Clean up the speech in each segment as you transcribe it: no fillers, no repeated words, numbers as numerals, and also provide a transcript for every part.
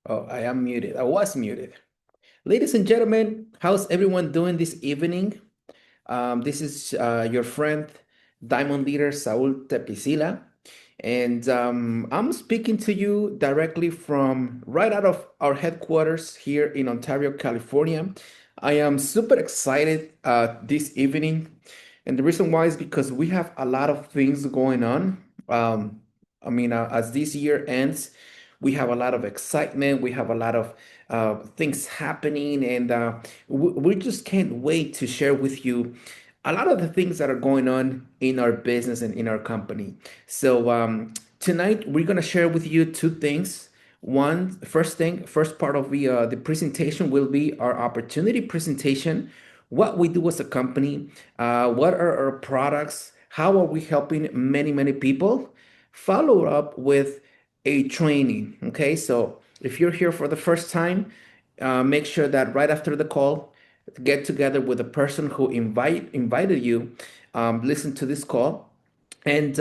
Oh, I am muted. I was muted. Ladies and gentlemen, how's everyone doing this evening? This is your friend, Diamond Leader Saul Tepicila, and I'm speaking to you directly from right out of our headquarters here in Ontario, California. I am super excited this evening, and the reason why is because we have a lot of things going on. As this year ends, we have a lot of excitement. We have a lot of things happening, and we just can't wait to share with you a lot of the things that are going on in our business and in our company. So tonight we're gonna share with you two things. First part of the presentation will be our opportunity presentation, what we do as a company, what are our products, how are we helping many people. Follow up with a training. Okay, so if you're here for the first time, make sure that right after the call, get together with the person who invited you, listen to this call. And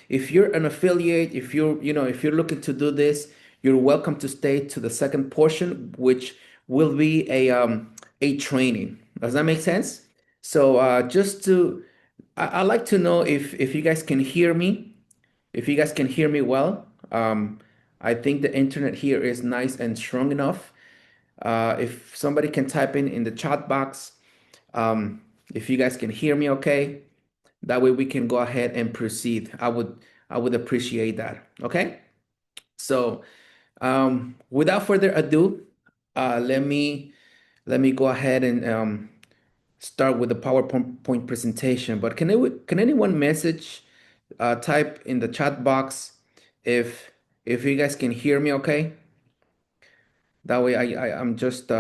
if you're an affiliate, if you're looking to do this, you're welcome to stay to the second portion, which will be a training. Does that make sense? So I like to know if you guys can hear me, if you guys can hear me well. I think the internet here is nice and strong enough. If somebody can type in the chat box, um, if you guys can hear me okay, that way we can go ahead and proceed. I would appreciate that. Okay. So without further ado, let me go ahead and start with the PowerPoint presentation. But can anyone message type in the chat box if you guys can hear me okay? That way I'm just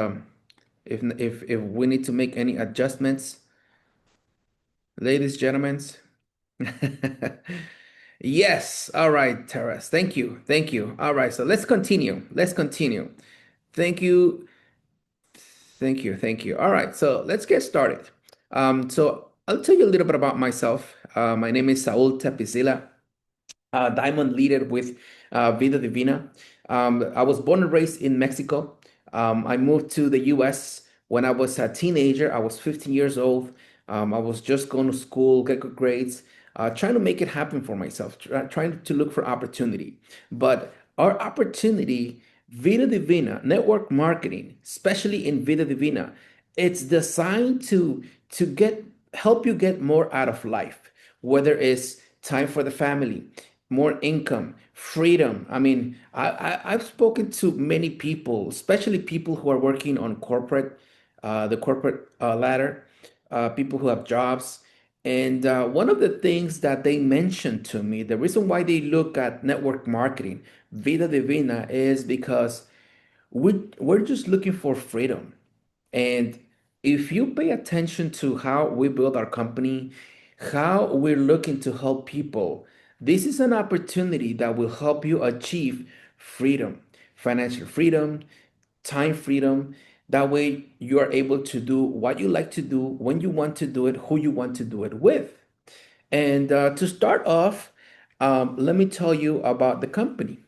if we need to make any adjustments, ladies, gentlemen. Yes. All right, Teres. Thank you. Thank you. All right. So let's continue. Let's continue. Thank you. Thank you. Thank you. All right. So let's get started. So I'll tell you a little bit about myself. My name is Saul Tepizila, diamond leader with Vida Divina. I was born and raised in Mexico. I moved to the US when I was a teenager. I was 15 years old. I was just going to school, get good grades, trying to make it happen for myself, trying to look for opportunity. But our opportunity, Vida Divina, network marketing, especially in Vida Divina, it's designed to get help you get more out of life, whether it's time for the family, more income, freedom. I've spoken to many people, especially people who are working on the corporate ladder, people who have jobs. And one of the things that they mentioned to me, the reason why they look at network marketing, Vida Divina, is because we're just looking for freedom. And if you pay attention to how we build our company, how we're looking to help people, this is an opportunity that will help you achieve freedom, financial freedom, time freedom. That way, you are able to do what you like to do, when you want to do it, who you want to do it with. And to start off, let me tell you about the company.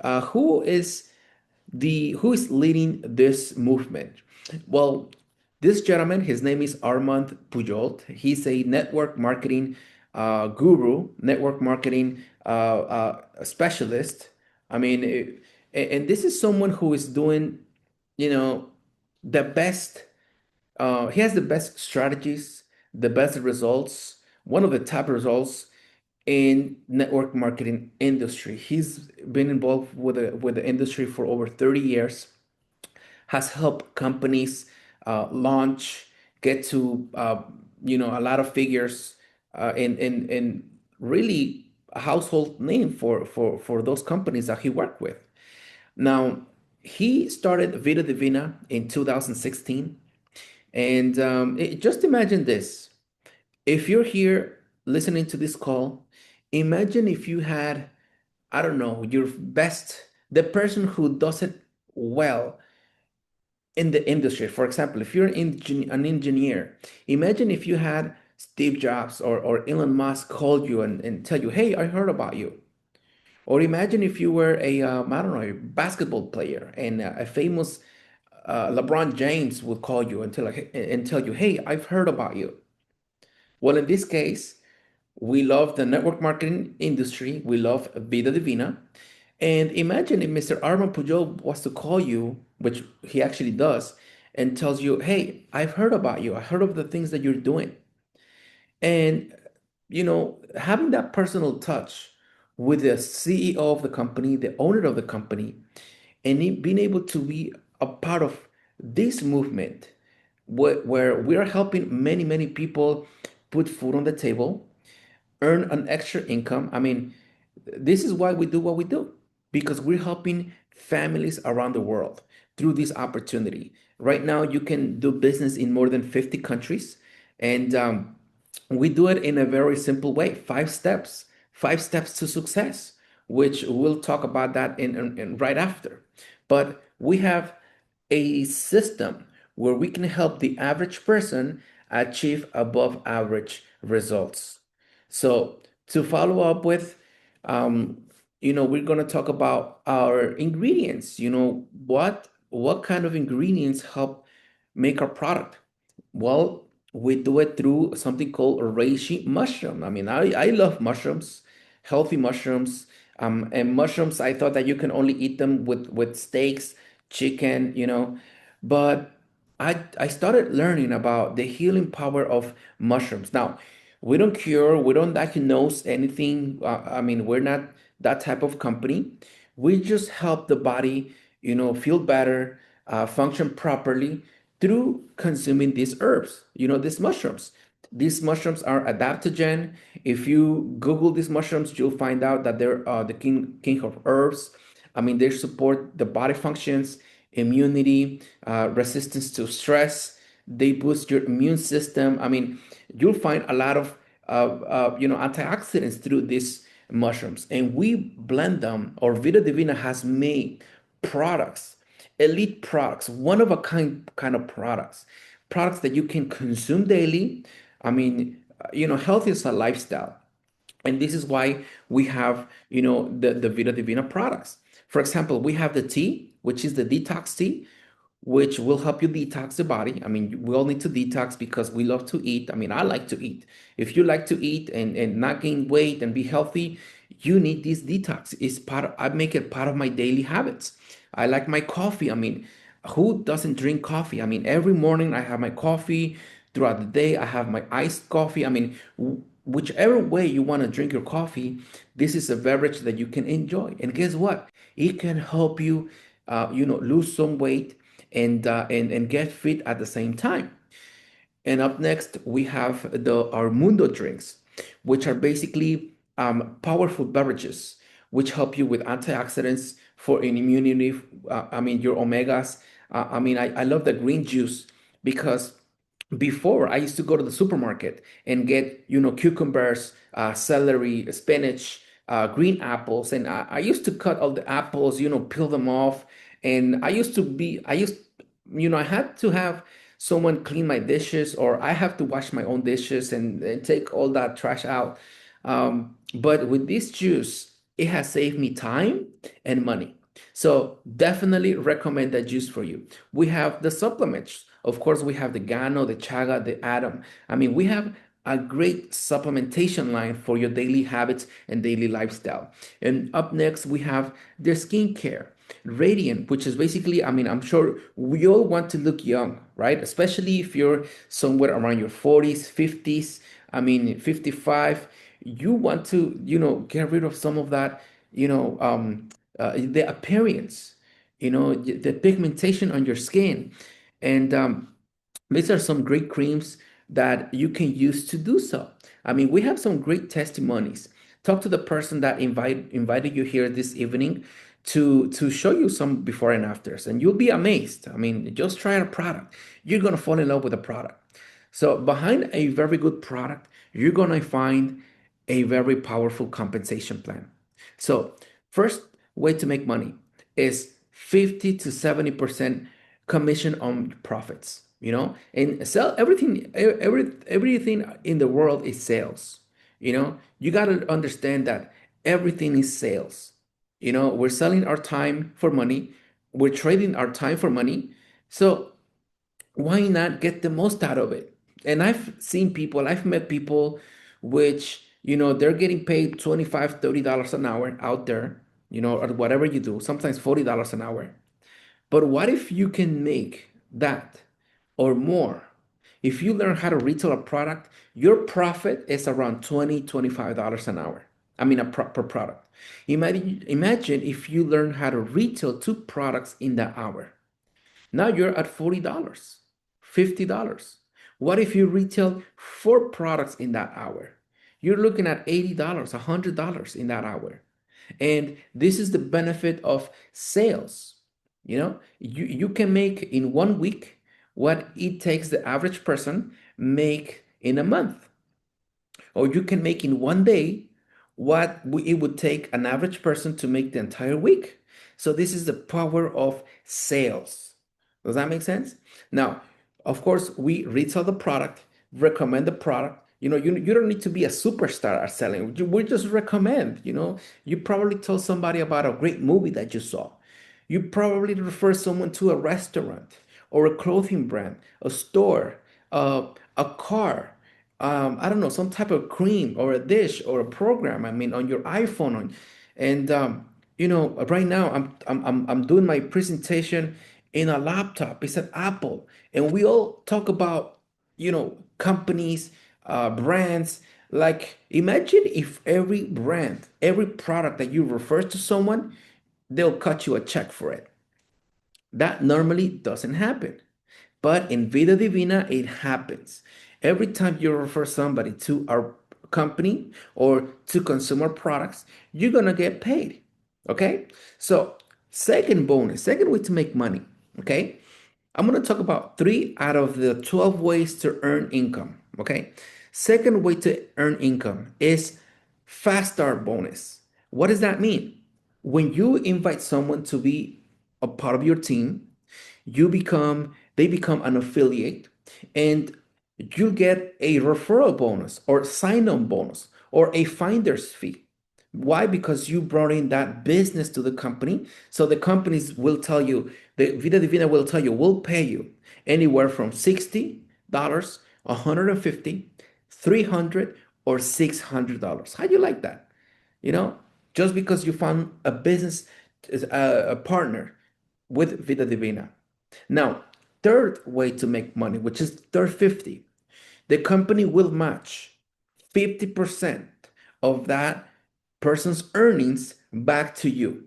Who is leading this movement? Well, this gentleman, his name is Armand Pujol. He's a network marketing guru, network marketing specialist. I mean, and this is someone who is doing, you know, the best. He has the best strategies, the best results, one of the top results in network marketing industry. He's been involved with the industry for over 30 years, has helped companies launch, get to a lot of figures, in really a household name for those companies that he worked with. Now, he started Vida Divina in 2016, and just imagine this. If you're here listening to this call, imagine if you had, I don't know, the person who does it well in the industry. For example, if you're an engineer, imagine if you had Steve Jobs or Elon Musk call you and tell you, hey, I heard about you. Or imagine if you were I don't know, a basketball player and a famous LeBron James would call you and tell you, "Hey, I've heard about you." Well, in this case, we love the network marketing industry. We love Vida Divina. And imagine if Mr. Armand Pujol was to call you, which he actually does, and tells you, "Hey, I've heard about you. I heard of the things that you're doing." And, having that personal touch with the CEO of the company, the owner of the company, and being able to be a part of this movement where we are helping many, many people put food on the table, earn an extra income. I mean, this is why we do what we do, because we're helping families around the world through this opportunity. Right now, you can do business in more than 50 countries, and we do it in a very simple way, 5 steps, 5 steps to success, which we'll talk about that in right after. But we have a system where we can help the average person achieve above average results. So to follow up with, um, we're going to talk about our ingredients. What kind of ingredients help make our product? Well, we do it through something called reishi mushroom. I mean, I love mushrooms, healthy mushrooms. And mushrooms, I thought that you can only eat them with steaks, chicken, but I started learning about the healing power of mushrooms. Now, we don't cure, we don't diagnose anything. I mean, we're not that type of company. We just help the body, feel better, function properly through consuming these herbs, these mushrooms. These mushrooms are adaptogen. If you Google these mushrooms, you'll find out that they're the king of herbs. I mean, they support the body functions, immunity, resistance to stress. They boost your immune system. I mean, you'll find a lot of antioxidants through these mushrooms, and we blend them. Or Vida Divina has made products, elite products, one of a kind of products that you can consume daily. I mean, health is a lifestyle. And this is why we have, the Vida Divina products. For example, we have the tea, which is the detox tea, which will help you detox the body. I mean, we all need to detox because we love to eat. I mean, I like to eat. If you like to eat and not gain weight and be healthy, you need this detox. I make it part of my daily habits. I like my coffee. I mean, who doesn't drink coffee? I mean, every morning I have my coffee. Throughout the day, I have my iced coffee. I mean, whichever way you want to drink your coffee, this is a beverage that you can enjoy. And guess what? It can help you, lose some weight and get fit at the same time. And up next, we have our Mundo drinks, which are basically powerful beverages, which help you with antioxidants for an immunity. I mean, your omegas. I mean, I love the green juice because before I used to go to the supermarket and get, cucumbers, celery, spinach, green apples, and I used to cut all the apples, peel them off. And I had to have someone clean my dishes, or I have to wash my own dishes and take all that trash out. But with this juice, it has saved me time and money. So definitely recommend that juice for you. We have the supplements. Of course, we have the Gano, the Chaga, the Atom. I mean, we have a great supplementation line for your daily habits and daily lifestyle. And up next, we have the skincare. Radiant, which is basically, I mean, I'm sure we all want to look young, right? Especially if you're somewhere around your 40s, 50s, I mean, 55. You want to, get rid of some of that, the appearance, the pigmentation on your skin. And these are some great creams that you can use to do so. I mean, we have some great testimonies. Talk to the person that invited you here this evening to show you some before and afters, and you'll be amazed. I mean, just try a product. You're gonna fall in love with the product. So behind a very good product, you're gonna find a very powerful compensation plan. So first way to make money is 50 to 70% commission on profits, and sell everything in the world is sales. You got to understand that everything is sales. We're selling our time for money. We're trading our time for money. So why not get the most out of it? And I've met people which, they're getting paid 25, $30 an hour out there, or whatever you do, sometimes $40 an hour. But what if you can make that or more? If you learn how to retail a product, your profit is around $20, $25 an hour. I mean, per product. Imagine if you learn how to retail two products in that hour. Now you're at $40, $50. What if you retail four products in that hour? You're looking at $80, $100 in that hour. And this is the benefit of sales. You can make in 1 week what it takes the average person make in a month, or you can make in 1 day what it would take an average person to make the entire week. So this is the power of sales. Does that make sense? Now, of course, we retail the product, recommend the product. You don't need to be a superstar at selling. We just recommend. You probably tell somebody about a great movie that you saw. You probably refer someone to a restaurant or a clothing brand, a store, a car, I don't know, some type of cream or a dish or a program. I mean, on your iPhone. And right now I'm doing my presentation in a laptop. It's an Apple, and we all talk about companies, brands. Like, imagine if every brand, every product that you refer to someone, they'll cut you a check for it. That normally doesn't happen. But in Vida Divina, it happens. Every time you refer somebody to our company or to consumer products, you're going to get paid. Okay? So, second way to make money. Okay? I'm going to talk about 3 out of the 12 ways to earn income. Okay? Second way to earn income is fast start bonus. What does that mean? When you invite someone to be a part of your team, they become an affiliate, and you get a referral bonus or sign-on bonus or a finder's fee. Why? Because you brought in that business to the company. So the companies will tell you, the Vida Divina will tell you, we'll pay you anywhere from $60, 150, 300, or $600. How do you like that? You know, just because you found a business, a partner with Vida Divina. Now, third way to make money, which is third 50, the company will match 50% of that person's earnings back to you.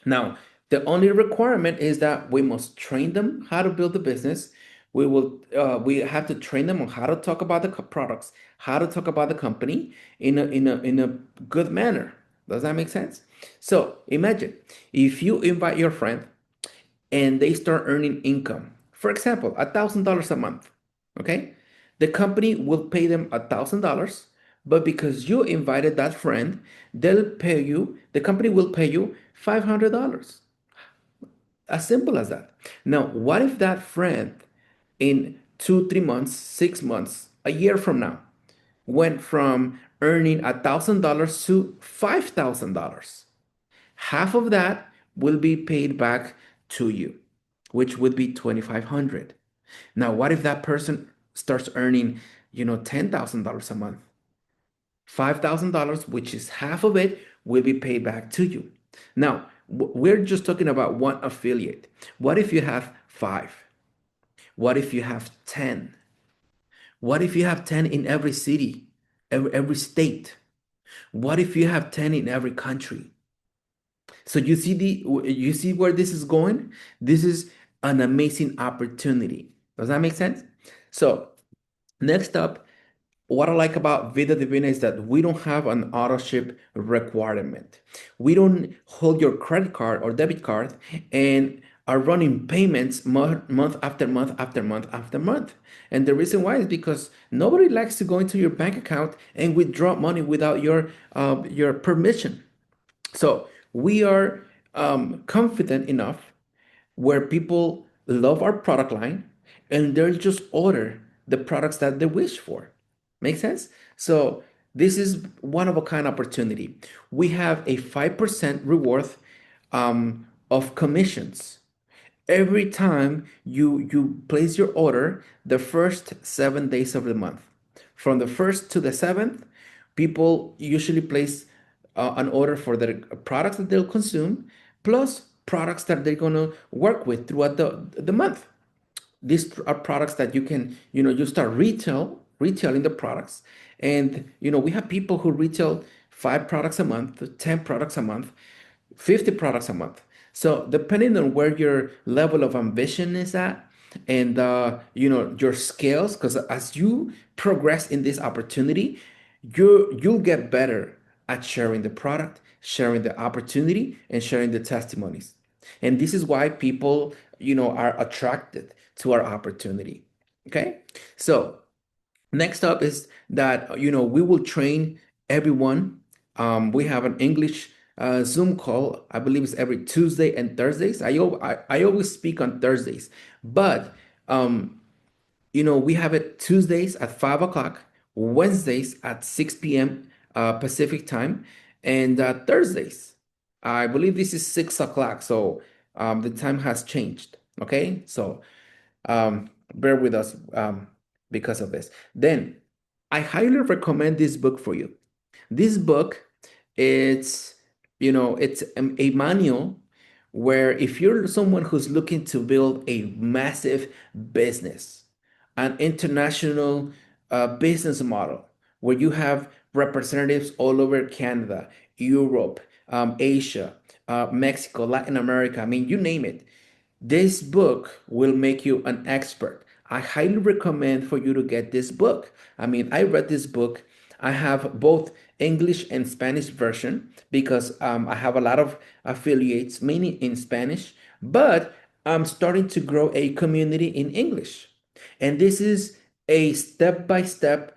Now, the only requirement is that we must train them how to build the business. We have to train them on how to talk about the products, how to talk about the company in a good manner. Does that make sense? So imagine if you invite your friend and they start earning income. For example, $1,000 a month. Okay, the company will pay them $1,000, but because you invited that friend, they'll pay you. The company will pay you $500. As simple as that. Now, what if that friend in 2, 3 months, 6 months, a year from now, went from earning $1,000 to $5,000? Half of that will be paid back to you, which would be 2,500. Now, what if that person starts earning, $10,000 a month? $5,000, which is half of it, will be paid back to you. Now, we're just talking about one affiliate. What if you have five? What if you have 10? What if you have 10 in every city, every state? What if you have 10 in every country? So you see where this is going? This is an amazing opportunity. Does that make sense? So next up, what I like about Vida Divina is that we don't have an auto ship requirement. We don't hold your credit card or debit card and are running payments month after month after month after month. And the reason why is because nobody likes to go into your bank account and withdraw money without your permission. So we are confident enough where people love our product line and they'll just order the products that they wish for. Make sense? So This is one of a kind opportunity. We have a 5% reward of commissions every time you place your order the first 7 days of the month. From the first to the seventh, people usually place an order for the products that they'll consume, plus products that they're going to work with throughout the month. These are products that you can, you start retailing the products. And we have people who retail 5 products a month, 10 products a month, 50 products a month. So depending on where your level of ambition is at, and your skills, because as you progress in this opportunity, you'll get better at sharing the product, sharing the opportunity, and sharing the testimonies. And this is why people, are attracted to our opportunity. Okay. So next up is that, we will train everyone. We have an English Zoom call. I believe it's every Tuesday and Thursdays. I always speak on Thursdays, but we have it Tuesdays at 5 o'clock, Wednesdays at 6 p.m. Pacific time, and Thursdays. I believe this is 6 o'clock. So the time has changed. Okay. So bear with us because of this. Then I highly recommend this book for you. This book, it's it's a manual where if you're someone who's looking to build a massive business, an international business model where you have representatives all over Canada, Europe, Asia, Mexico, Latin America, I mean, you name it. This book will make you an expert. I highly recommend for you to get this book. I mean, I read this book. I have both English and Spanish version because I have a lot of affiliates, mainly in Spanish, but I'm starting to grow a community in English. And this is a step-by-step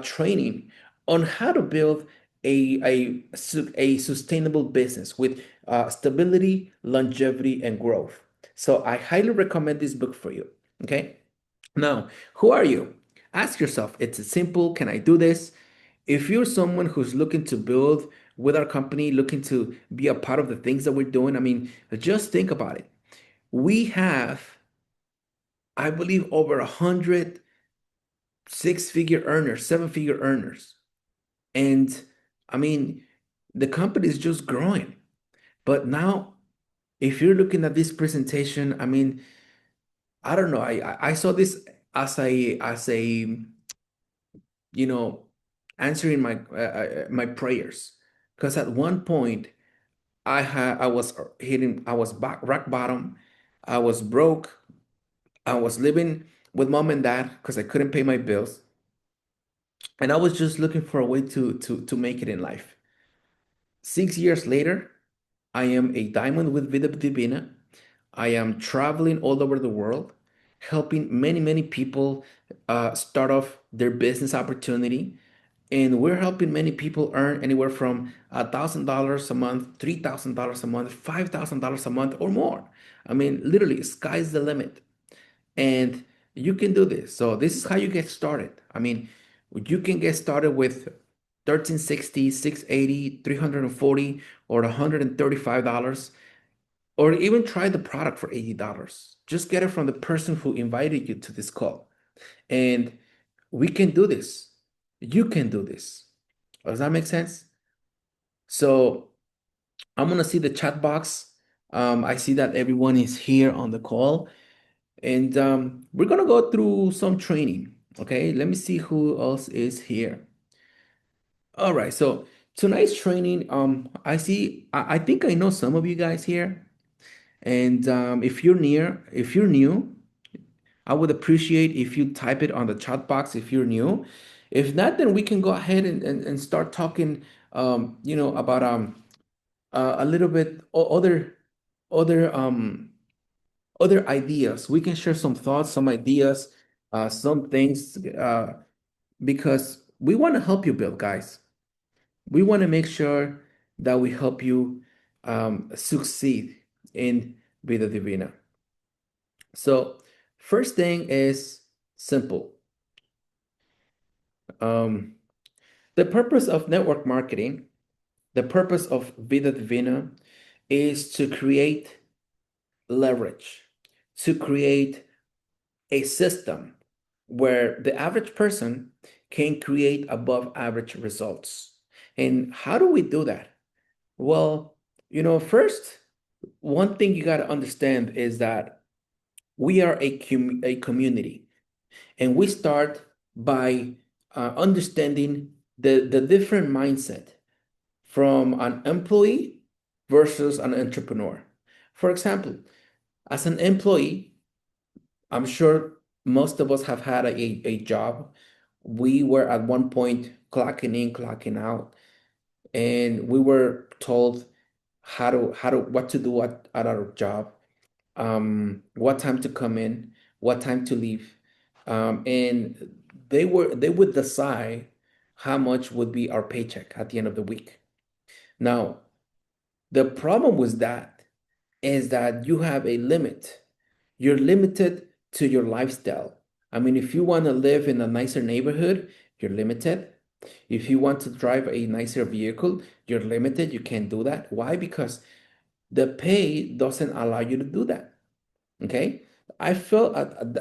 training on how to build a sustainable business with stability, longevity, and growth. So I highly recommend this book for you. Okay. Now, who are you? Ask yourself, it's simple. Can I do this? If you're someone who's looking to build with our company, looking to be a part of the things that we're doing, I mean, just think about it. We have, I believe, over 100 6-figure earners, 7-figure earners. And I mean, the company is just growing. But now, if you're looking at this presentation, I mean, I don't know. I saw this as a you know answering my prayers, because at one point I was back rock bottom. I was broke. I was living with mom and dad because I couldn't pay my bills, and I was just looking for a way to make it in life. 6 years later, I am a diamond with Vida Divina. I am traveling all over the world, helping many, many people start off their business opportunity. And we're helping many people earn anywhere from $1,000 a month, $3,000 a month, $5,000 a month, or more. I mean, literally, sky's the limit. And you can do this. So this is how you get started. I mean, you can get started with 1360, 680, 340, or $135, or even try the product for $80. Just get it from the person who invited you to this call. And we can do this. You can do this. Does that make sense? So I'm gonna see the chat box. I see that everyone is here on the call, and we're gonna go through some training. Okay, let me see who else is here. All right, so tonight's training, I think I know some of you guys here, and if you're new, I would appreciate if you type it on the chat box if you're new. If not, then we can go ahead and start talking, about a little bit other other ideas. We can share some thoughts, some ideas, some things, because we want to help you build, guys. We want to make sure that we help you succeed in Vida Divina. So, first thing is simple. Um, The purpose of network marketing, the purpose of Vida Divina is to create leverage, to create a system where the average person can create above average results. And how do we do that? Well, first, one thing you got to understand is that we are a community, and we start by understanding the different mindset from an employee versus an entrepreneur. For example, as an employee, I'm sure most of us have had a job. We were at one point clocking in, clocking out, and we were told what to do at our job, what time to come in, what time to leave. And they would decide how much would be our paycheck at the end of the week. Now, the problem with that is that you have a limit. You're limited to your lifestyle. I mean, if you want to live in a nicer neighborhood, you're limited. If you want to drive a nicer vehicle, you're limited. You can't do that. Why? Because the pay doesn't allow you to do that. Okay. I felt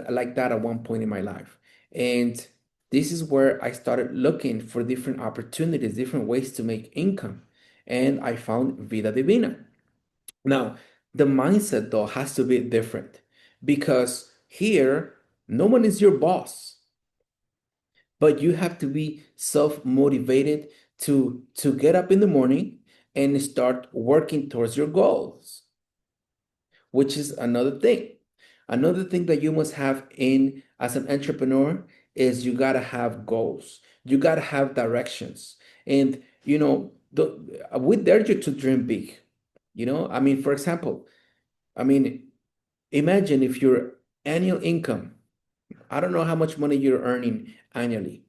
like that at one point in my life. And this is where I started looking for different opportunities, different ways to make income. And I found Vida Divina. Now, the mindset though has to be different because here, no one is your boss, but you have to be self-motivated to get up in the morning and start working towards your goals, which is another thing. Another thing that you must have in as an entrepreneur is you got to have goals. You got to have directions. And we dare you to dream big. I mean, for example, I mean, imagine if your annual income, I don't know how much money you're earning annually,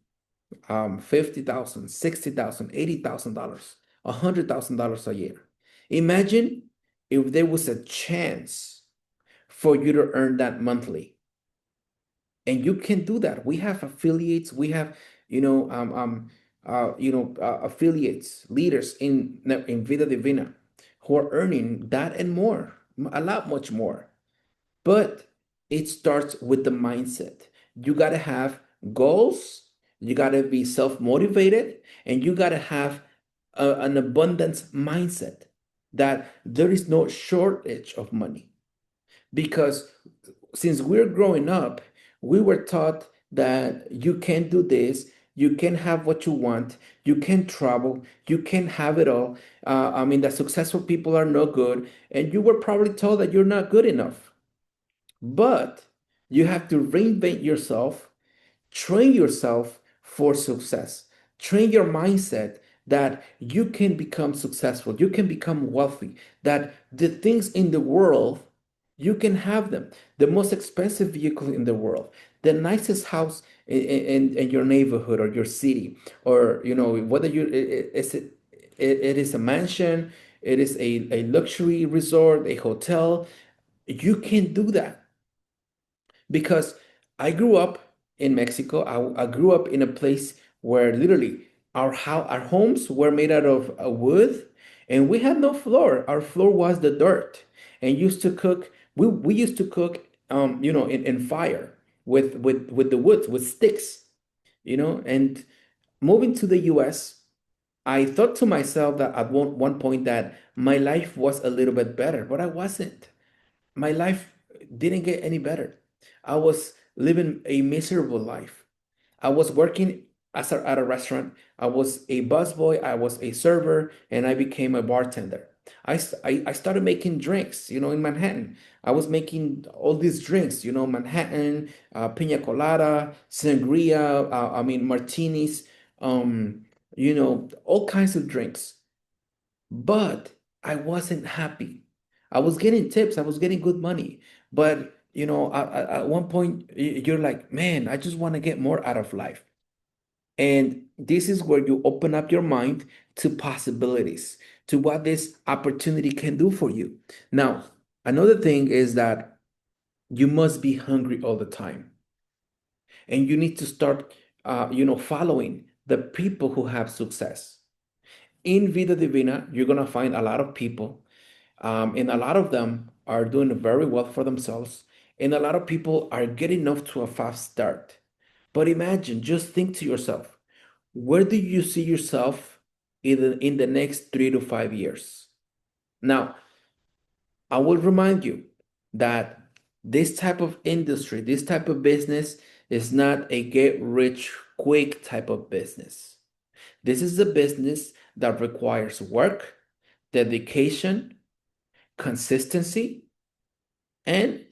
50,000, 60,000, $80,000, $100,000 a year. Imagine if there was a chance for you to earn that monthly. And you can do that. We have affiliates, we have, affiliates, leaders in Vida Divina who are earning that and more, a lot much more. But it starts with the mindset. You got to have goals, you got to be self motivated, and you got to have an abundance mindset that there is no shortage of money. Because since we're growing up, we were taught that you can do this, you can have what you want, you can travel, you can have it all. I mean, that successful people are no good, and you were probably told that you're not good enough. But you have to reinvent yourself, train yourself for success, train your mindset that you can become successful, you can become wealthy, that the things in the world, you can have them. The most expensive vehicle in the world, the nicest house in your neighborhood or your city, or whether it is a mansion, it is a luxury resort, a hotel, you can do that because I grew up in Mexico. I grew up in a place where literally our homes were made out of wood, and we had no floor. Our floor was the dirt, and used to cook. We used to cook, in fire with the woods with sticks, And moving to the U.S., I thought to myself that at one point that my life was a little bit better, but I wasn't. My life didn't get any better. I was living a miserable life. I was working at a restaurant. I was a busboy, I was a server, and I became a bartender. I started making drinks, in Manhattan. I was making all these drinks, Manhattan, pina colada, sangria, I mean, martinis, all kinds of drinks. But I wasn't happy. I was getting tips, I was getting good money, but at one point you're like, man, I just want to get more out of life. And this is where you open up your mind to possibilities, to what this opportunity can do for you. Now, another thing is that you must be hungry all the time, and you need to start, following the people who have success. In Vida Divina, you're going to find a lot of people, and a lot of them are doing very well for themselves, and a lot of people are getting off to a fast start. But imagine, just think to yourself, where do you see yourself in the next 3 to 5 years? Now, I will remind you that this type of industry, this type of business is not a get rich quick type of business. This is a business that requires work, dedication, consistency, and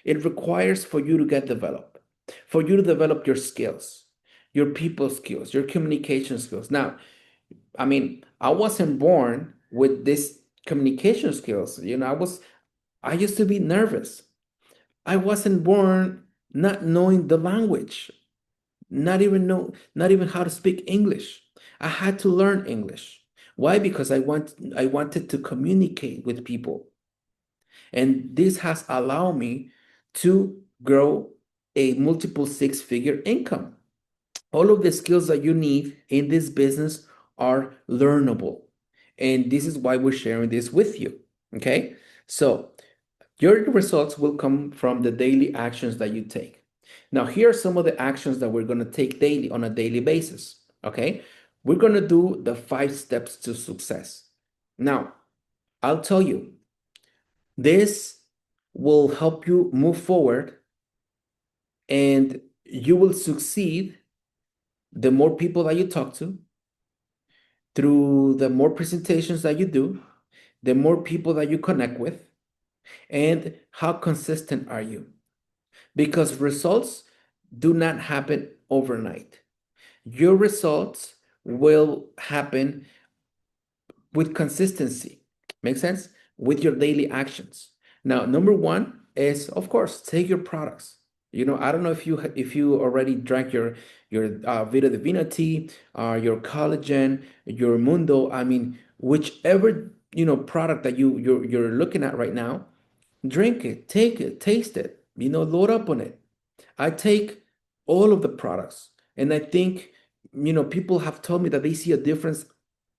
it requires for you to get developed, for you to develop your skills, your people skills, your communication skills. Now, I mean, I wasn't born with this communication skills. I used to be nervous. I wasn't born not knowing the language, not even how to speak English. I had to learn English. Why? Because I wanted to communicate with people. And this has allowed me to grow a multiple six-figure income. All of the skills that you need in this business are learnable. And this is why we're sharing this with you. Okay. So your results will come from the daily actions that you take. Now, here are some of the actions that we're going to take daily on a daily basis. Okay. We're going to do the 5 steps to success. Now, I'll tell you, this will help you move forward and you will succeed the more people that you talk to, through the more presentations that you do, the more people that you connect with, and how consistent are you? Because results do not happen overnight. Your results will happen with consistency. Make sense? With your daily actions. Now, number one is, of course, take your products. I don't know if you already drank your Vida Divina tea, your collagen, your Mundo. I mean, whichever product that you're looking at right now, drink it, take it, taste it. Load up on it. I take all of the products, and I think people have told me that they see a difference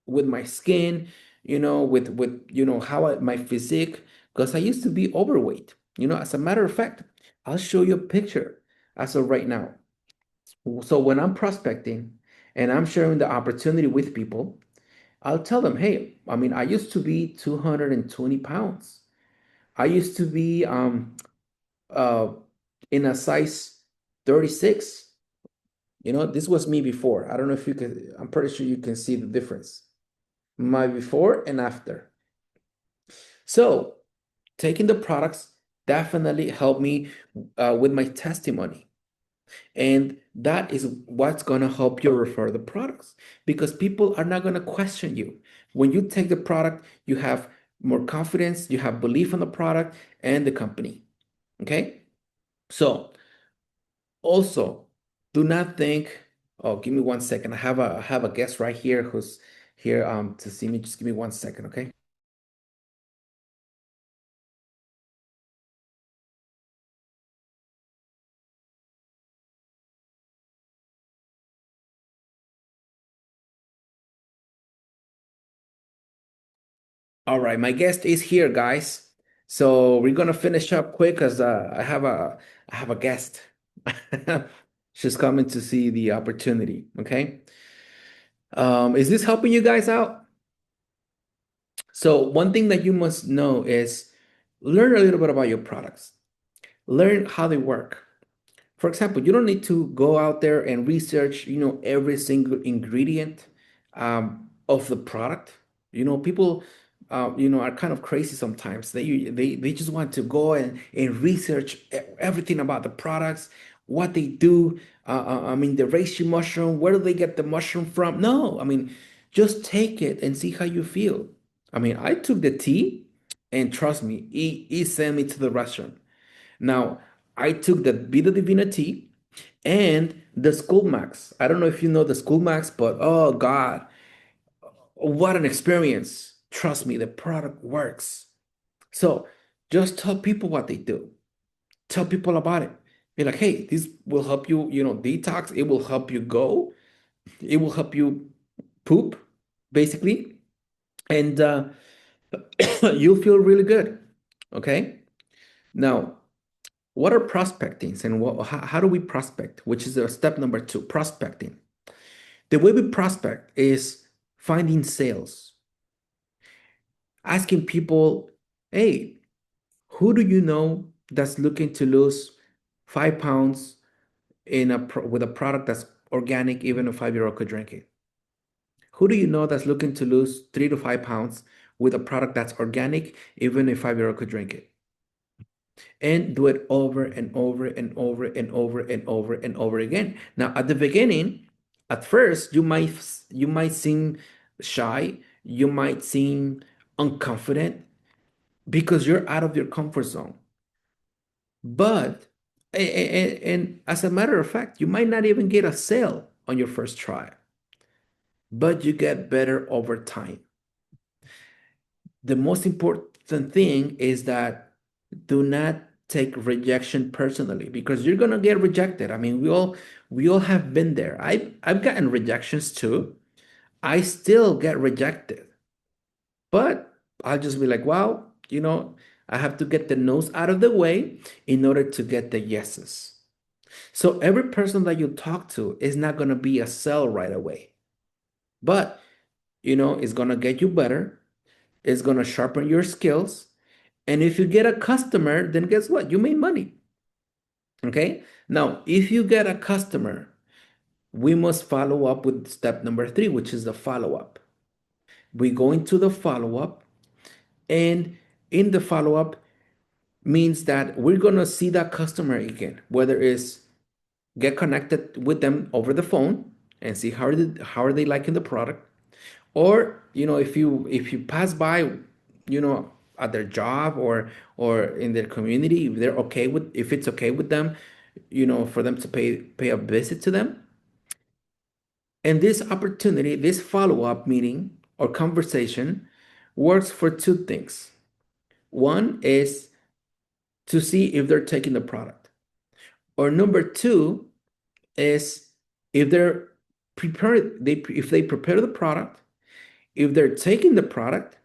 with my skin, with how my physique, because I used to be overweight. As a matter of fact, I'll show you a picture as of right now. So when I'm prospecting and I'm sharing the opportunity with people, I'll tell them, hey, I mean, I used to be 220 pounds. I used to be uh in a size 36. This was me before. I don't know if you can, I'm pretty sure you can see the difference. My before and after. So taking the products definitely helped me with my testimony. And that is what's going to help you refer the products, because people are not going to question you. When you take the product, you have more confidence, you have belief in the product and the company. Okay. So also, do not think, oh, give me 1 second. I have a guest right here who's here to see me. Just give me 1 second, okay? All right, my guest is here, guys. So we're gonna finish up quick because I have a guest. She's coming to see the opportunity. Okay. Is this helping you guys out? So one thing that you must know is learn a little bit about your products. Learn how they work. For example, you don't need to go out there and research, every single ingredient of the product. People, are kind of crazy sometimes. They just want to go and research everything about the products, what they do. I mean, the reishi mushroom, where do they get the mushroom from? No, I mean, just take it and see how you feel. I mean, I took the tea, and trust me, it sent me to the restaurant. Now, I took the Vida Divina tea and the School Max. I don't know if you know the School Max, but oh God, what an experience. Trust me, the product works. So just tell people what they do. Tell people about it. Be like, hey, this will help you, detox. It will help you go. It will help you poop, basically, and you'll feel really good. Okay. Now, what are prospectings and how do we prospect? Which is step number two, prospecting. The way we prospect is finding sales, asking people, hey, who do you know that's looking to lose 5 pounds with a product that's organic, even a 5-year-old could drink it? Who do you know that's looking to lose 3 to 5 pounds with a product that's organic, even a 5-year-old could drink it? And do it over and over and over and over and over and over again. Now, at the beginning, at first, you might seem shy, you might seem unconfident because you're out of your comfort zone. But and as a matter of fact, you might not even get a sale on your first try, but you get better over time. The most important thing is that do not take rejection personally because you're gonna get rejected. I mean, we all have been there. I've gotten rejections too. I still get rejected, but I'll just be like, wow, I have to get the no's out of the way in order to get the yeses. So every person that you talk to is not gonna be a sell right away, but it's gonna get you better. It's gonna sharpen your skills. And if you get a customer, then guess what? You made money. Okay. Now, if you get a customer, we must follow up with step number three, which is the follow up. We go into the follow up, and in the follow up means that we're going to see that customer again, whether it's get connected with them over the phone and see how are they liking the product, or if you pass by, at their job or in their community, if it's okay with them, for them to pay a visit to them. And this opportunity, this follow-up meeting or conversation works for two things. One is to see if they're taking the product, or number two is if they're prepared, if they prepare the product, if they're taking the product.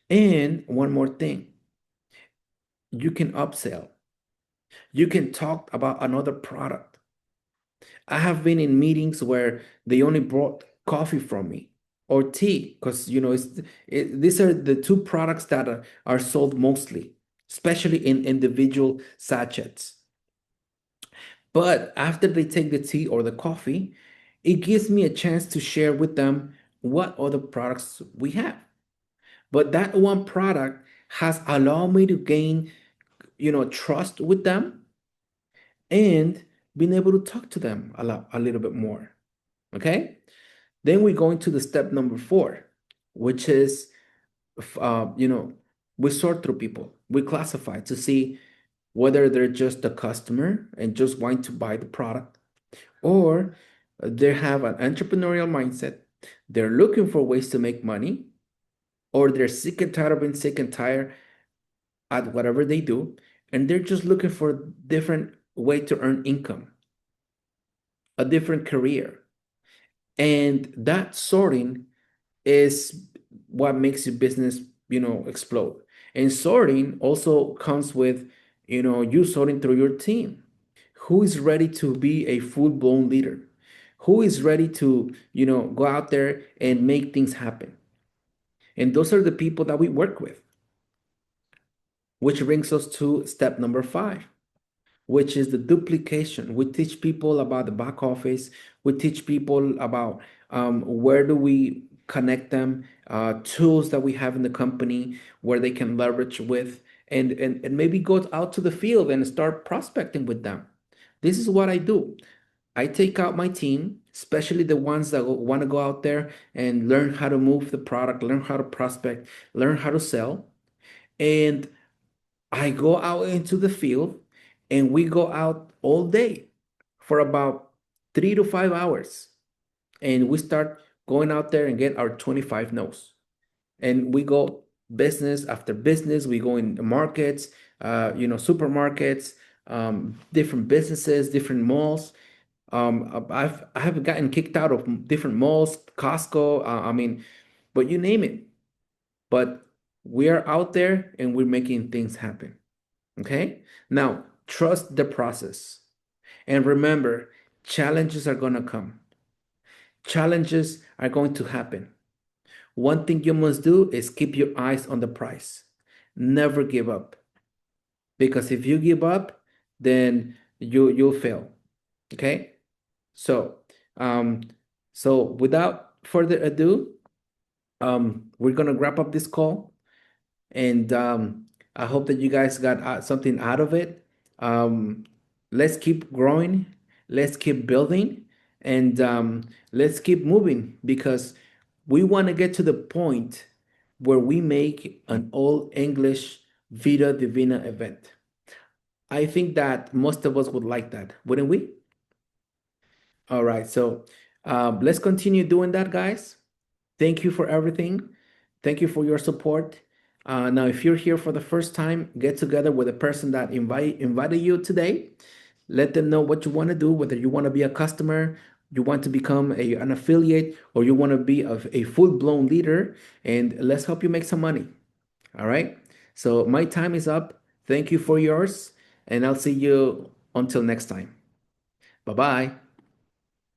And one more thing, you can upsell. You can talk about another product. I have been in meetings where they only brought coffee from me or tea because these are the two products that are sold mostly, especially in individual sachets. But after they take the tea or the coffee, it gives me a chance to share with them what other products we have. But that one product has allowed me to gain, trust with them and being able to talk to them a little bit more. Okay. Then we go into the step number four, which is, we sort through people, we classify to see whether they're just a customer and just want to buy the product, or they have an entrepreneurial mindset. They're looking for ways to make money, or they're sick and tired of being sick and tired at whatever they do, and they're just looking for a different way to earn income, a different career. And that sorting is what makes your business, explode. And sorting also comes with, you sorting through your team. Who is ready to be a full-blown leader? Who is ready to, go out there and make things happen? And those are the people that we work with, which brings us to step number five, which is the duplication. We teach people about the back office. We teach people about where do we connect them, tools that we have in the company where they can leverage with, and maybe go out to the field and start prospecting with them. This is what I do. I take out my team, especially the ones that want to go out there and learn how to move the product, learn how to prospect, learn how to sell. And I go out into the field and we go out all day for about 3 to 5 hours. And we start going out there and get our 25 no's. And we go business after business. We go in markets, supermarkets, different businesses, different malls, I have gotten kicked out of different malls, Costco. I mean, but you name it. But we are out there and we're making things happen. Okay. Now trust the process and remember, challenges are gonna come. Challenges are going to happen. One thing you must do is keep your eyes on the prize. Never give up. Because if you give up, then you'll fail. Okay? So, um, so without further ado, we're gonna wrap up this call, and I hope that you guys got something out of it. Um, let's keep growing, let's keep building, and let's keep moving because we want to get to the point where we make an all English Vida Divina event. I think that most of us would like that, wouldn't we? All right, so let's continue doing that, guys. Thank you for everything. Thank you for your support. Now, if you're here for the first time, get together with the person that invited you today. Let them know what you want to do, whether you want to be a customer, you want to become an affiliate, or you want to be a full-blown leader, and let's help you make some money. All right. So my time is up. Thank you for yours, and I'll see you until next time. Bye bye.